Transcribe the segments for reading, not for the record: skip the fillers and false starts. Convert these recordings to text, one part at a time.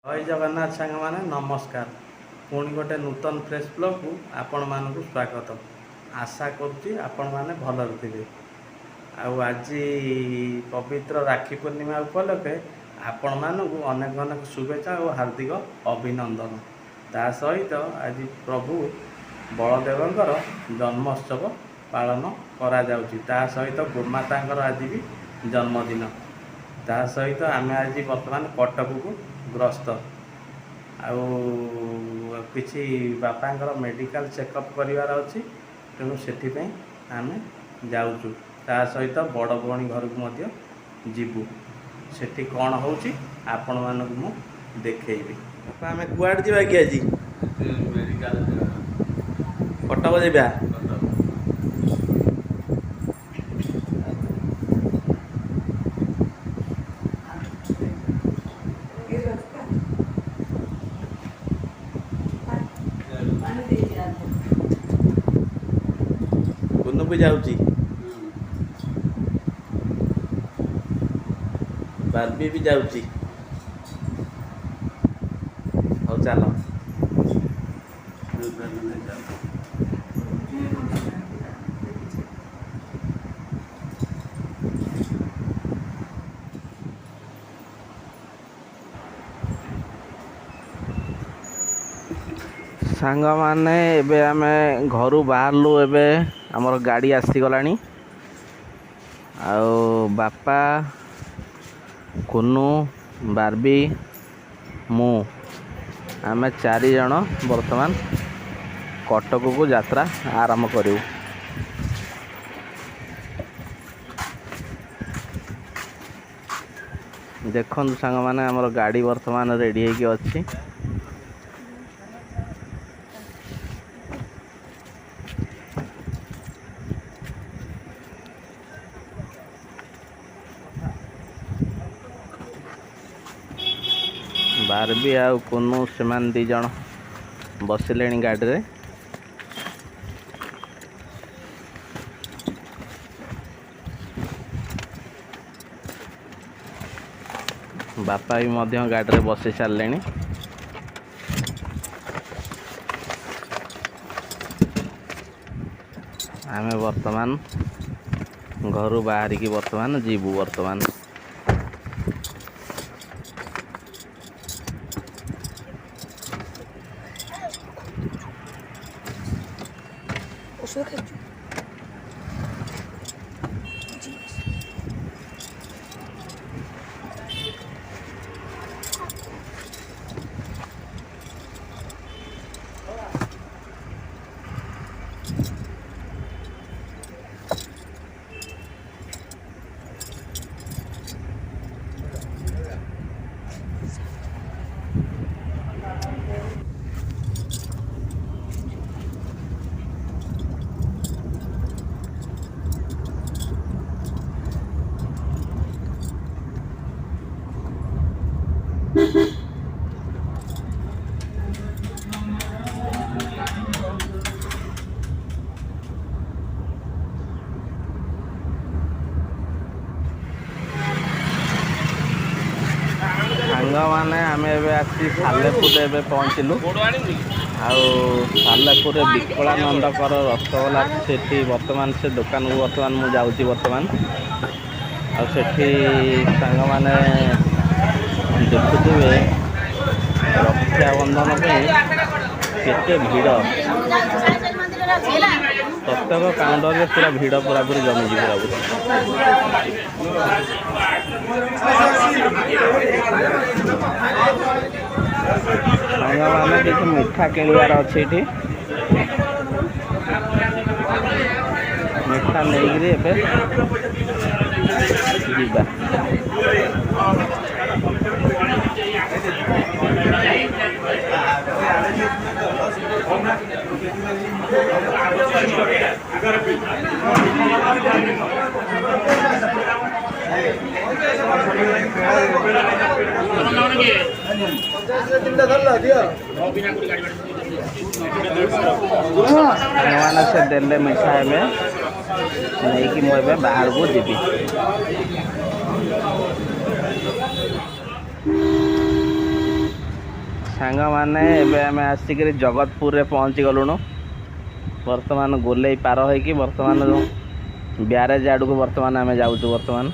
जय जगन्नाथ सांग मैंने नमस्कार। पुणी गोटे नूतन फ्रेश ब्लॉग को आपण मानक स्वागत। आशा करुच्ची आपण मैंने भलर थे। आज पवित्र राखी पूर्णिमा उपलक्षे आपण मानक अनेक अनेक शुभेच्छा और हार्दिक अभिनंदन। ता सहित आज प्रभु बलदेवंकर जन्मोत्सव पालन करा जाउची। ता सहित गोमाता आज भी जन्मदिन। ता सहित आम आज बर्तमान कटक को ग्रस्त किसी बापांकर मेडिकल चेकअप करार अच्छी तेणु से आम जाऊँ। ता सहित बड़ भौणी घर को जीवु सेठी कौन हो आपण मानक मु देखी। आम कुआड़ जा कि आज कटक जा भी जाऊँगी बार्बी भी जाऊँगी। हौ चल सांग माने एबे आमे घर बाहरलु। एबे हमर गाड़ी आसीगलानी बापा कुनु बार्बी मु आमे 4 जन वर्तमान कटक को यात्रा आरंभ करू। देखु सांग माने हमर गाड़ी वर्तमान रेडी होगी अच्छी। बार्बी आ कुनु से 2 जन बसिले गाड़ी रे। बापा भी मध्य गाड़ी रे बसी सारे। आम वर्तमान घर बाहर की वर्तमान जीवु। वर्तमान माने आम आसी सालेपुर एवं पहुँचलु। सालेपुर विकलानंदकर रसगोला से वर्तमान से दुकान को वर्तमान मुझे जाऊँगी। वर्तमान आठी सांग मैंने देखुवे रक्षाबंधन केते भीड़ प्रत्येक काउंटर में पूरा भीड़ पूरा पूरी जमीजी पूरा मैंने किसी मिठा किणवार अच्छे मिठा नहीं जीवा। से देले मिठा नहीं कि मुझे बाहर को जीवी। सांग मैंने एवं आसिक जगतपुर रे पहुँची गलुणु। बर्तमान गोले पार हो बर्तमान ब्यारेज आड़ को बर्तमान आम जाऊँ। बर्तमान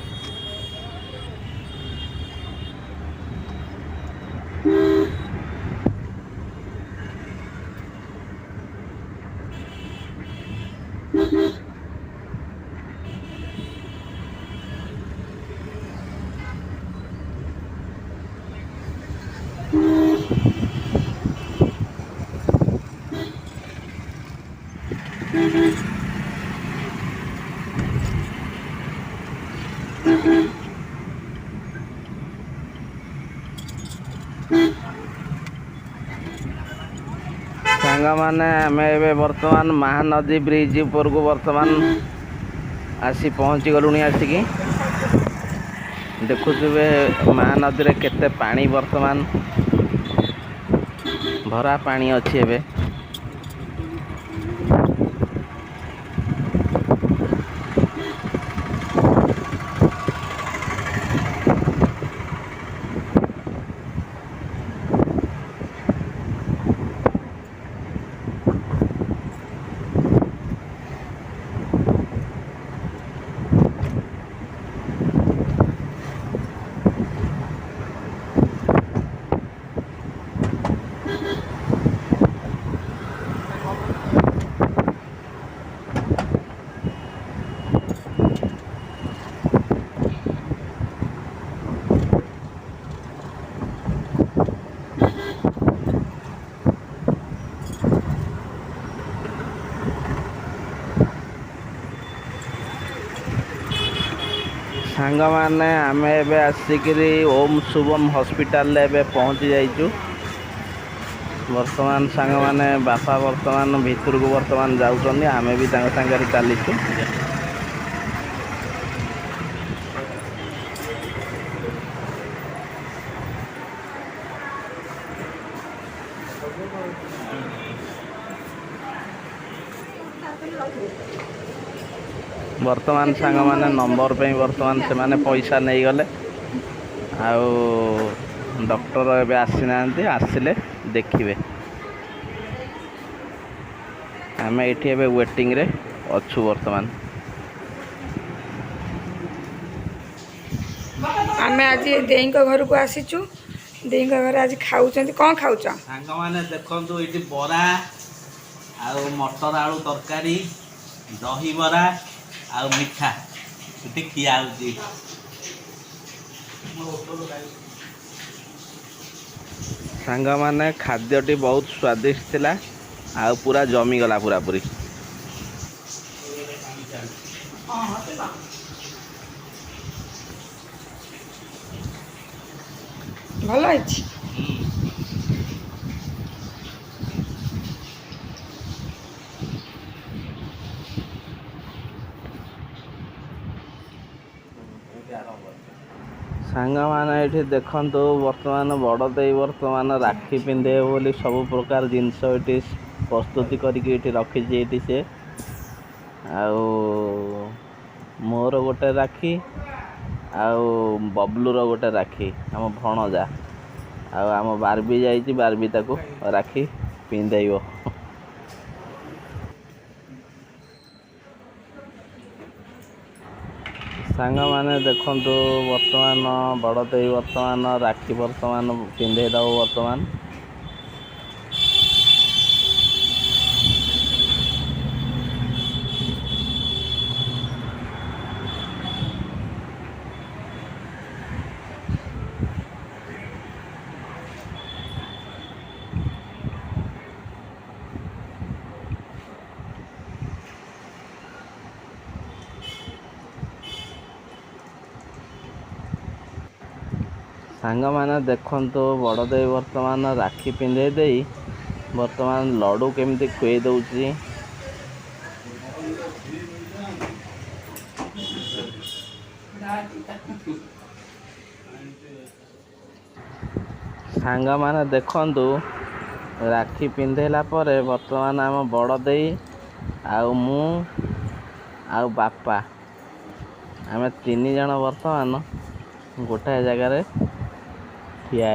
सांग मैंने आम बर्तमान महानदी ब्रिज ऊपर को बर्तमान आसी पहुँची गलुणी। आसिक देखुवे महानदी रे केते पानी बर्तमान भरा पानी अच्छी एबे। सांग मैंने आम एबे आसिक ओम शुभम हॉस्पिटल एबे पहुँची जाइचु। बर्तमान सांग मैंने बापा बर्तमान भितर को बर्तमान जाऊँ। आम भी सांगे चलीचु। बर्तमान सांग मैंने नंबर पे बर्तमान से माने पैसा नहीं गले। डॉक्टर एबे आसी ना आसिले देखिए। आम ये वेटिंग रे अच्छु। बर्तमान आम आज देई घर को आसीचु। देई घर आज खाऊ कौन खाऊ सांग मैंने देखु ये बरा आ मटर आलू तरकारी दही बरा आ मिठा ये खिया सांग मैंने खाद्यटी बहुत स्वादिष्ट थिला आ पूरा जमीगला पूरा पूरी। भल है। सांग मैंने ये देखु बर्तमान बड़ दे बर्तमान राखी पिंधे बोली सब प्रकार जिनस ये प्रस्तुति करके रखी सी मोर गोटे राखी बबलूर गोटे राखी आम भणजा आम बारबी जाइए बारबी ताको राखी पिंधेब। सांग मैंने देखु बर्तमान बड़ दे बर्तमान राखी बर्तमान पिंधे दब। बर्तमान सांग मैंने देखु बड़ दे बर्तमान राखी पिंधे दे बर्तमान लड्डू केमती खुए दौची। सांग मैंने देखु राखी पिंधेला पर बर्तमान आम बड़ दे मु बापा आम तीन जन बर्तमान गोटाए जगार ठिया।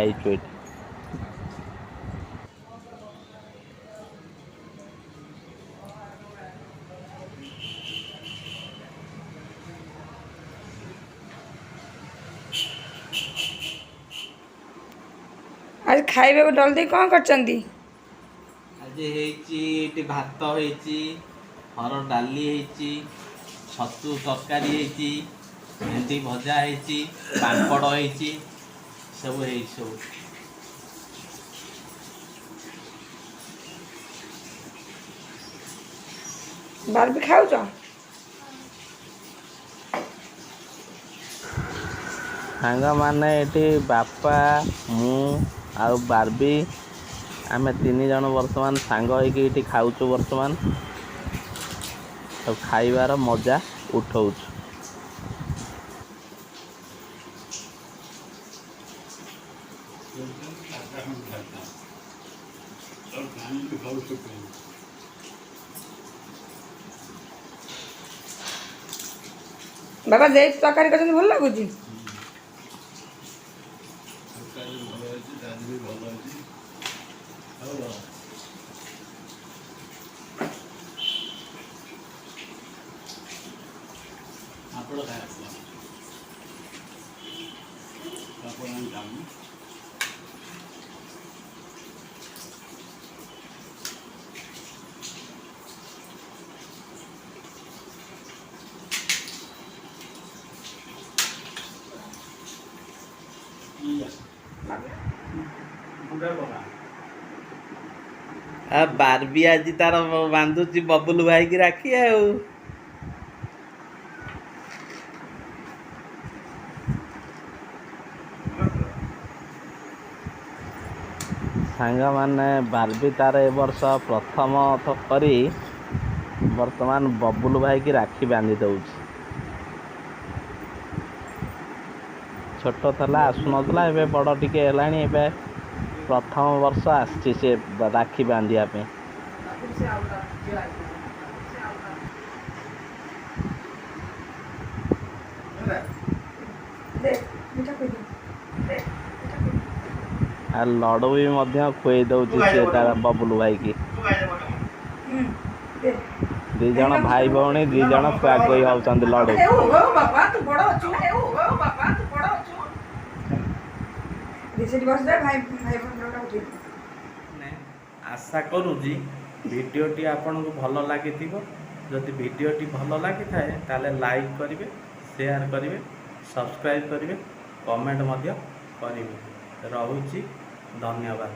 ଆଜି ଖାଇବାକୁ ଜଲ୍ଦି କ'ଣ କରିଛନ୍ତି? ଆଜି ହେଇଛି ଏଠି ଭାତ ହେଇଛି, ହରଡ଼ ଡାଲି ହେଇଛି, ଛତୁ ତରକାରୀ ହେଇଛି, ଭେଣ୍ଡି ଭଜା ହେଇଛି, ପାମ୍ପଡ଼ ହେଇଛି, ସବୁ ହେଇଛି ସବୁ। ବାରବି ଖାଉଛ? ସାଙ୍ଗମାନେ ଏଠି ବାପା, ମୁଁ ଆଉ ବାର୍ବି, ଆମେ 3 ଜଣ ବର୍ତ୍ତମାନ ସାଙ୍ଗ ହେଇକି ଏଠି ଖାଉଛୁ ବର୍ତ୍ତମାନ। ଆଉ ଖାଇବାର ମଜା ଉଠଉଛୁ। ବାବା ଦେଇ ତରକାରୀ କରିଛନ୍ତି ଭଲ ଲାଗୁଛି? ବାର୍ବି ଆଜି ତାର ବାନ୍ଧୁଛି ବବୁଲୁ ଭାଇକି ରାକ୍ଷୀ ଆଉ। ସାଙ୍ଗମାନେ ବାର୍ବି ତାର ଏ ବର୍ଷ ପ୍ରଥମ କରି ବର୍ତ୍ତମାନ ବବୁଲୁ ଭାଇକି ରାକ୍ଷୀ ବାନ୍ଧି ଦଉଛି। ଛୋଟ ଥିଲା ଆସୁନଥିଲା, ଏବେ ବଡ଼ ଟିକେ ହେଲାଣି, ଏବେ ପ୍ରଥମ ବର୍ଷ ଆସିଛି ସେ ରାକ୍ଷୀ ବାନ୍ଧିବା ପାଇଁ। ଆଉ ଲଡ଼ୁ ବି ମଧ୍ୟ ଖୁଏଇ ଦଉଛି ସେ ତାର ବବୁଲୁ ଭାଇକି। 2 ଜଣ ଭାଇ ଭଉଣୀ 2 ଜଣ ଖୁଆଖୁଇ ହଉଛନ୍ତି ଲଡ଼ୁ। ଆଶା କରୁଛି ଭିଡ଼ିଓଟି ଆପଣଙ୍କୁ ଭଲ ଲାଗିଥିବ। ଯଦି ଭିଡ଼ିଓଟି ଭଲ ଲାଗିଥାଏ ତାହେଲେ ଲାଇକ୍ କରିବେ, ସେୟାର କରିବେ, ସବସ୍କ୍ରାଇବ୍ କରିବେ, କମେଣ୍ଟ ମଧ୍ୟ କରିବେ। ରହୁଛି, ଧନ୍ୟବାଦ।